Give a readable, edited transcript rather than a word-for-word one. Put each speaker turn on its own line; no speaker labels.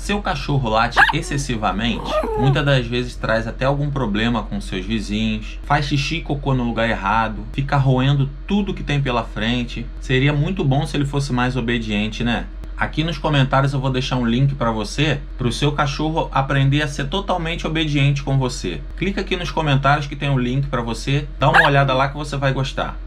Seu cachorro late excessivamente, muitas das vezes traz até algum problema com seus vizinhos, faz xixi e cocô no lugar errado, fica roendo tudo que tem pela frente. Seria muito bom se ele fosse mais obediente, né? Aqui nos comentários eu vou deixar um link para você, para o seu cachorro aprender a ser totalmente obediente com você. Clica aqui nos comentários que tem um link para você, dá uma olhada lá que você vai gostar.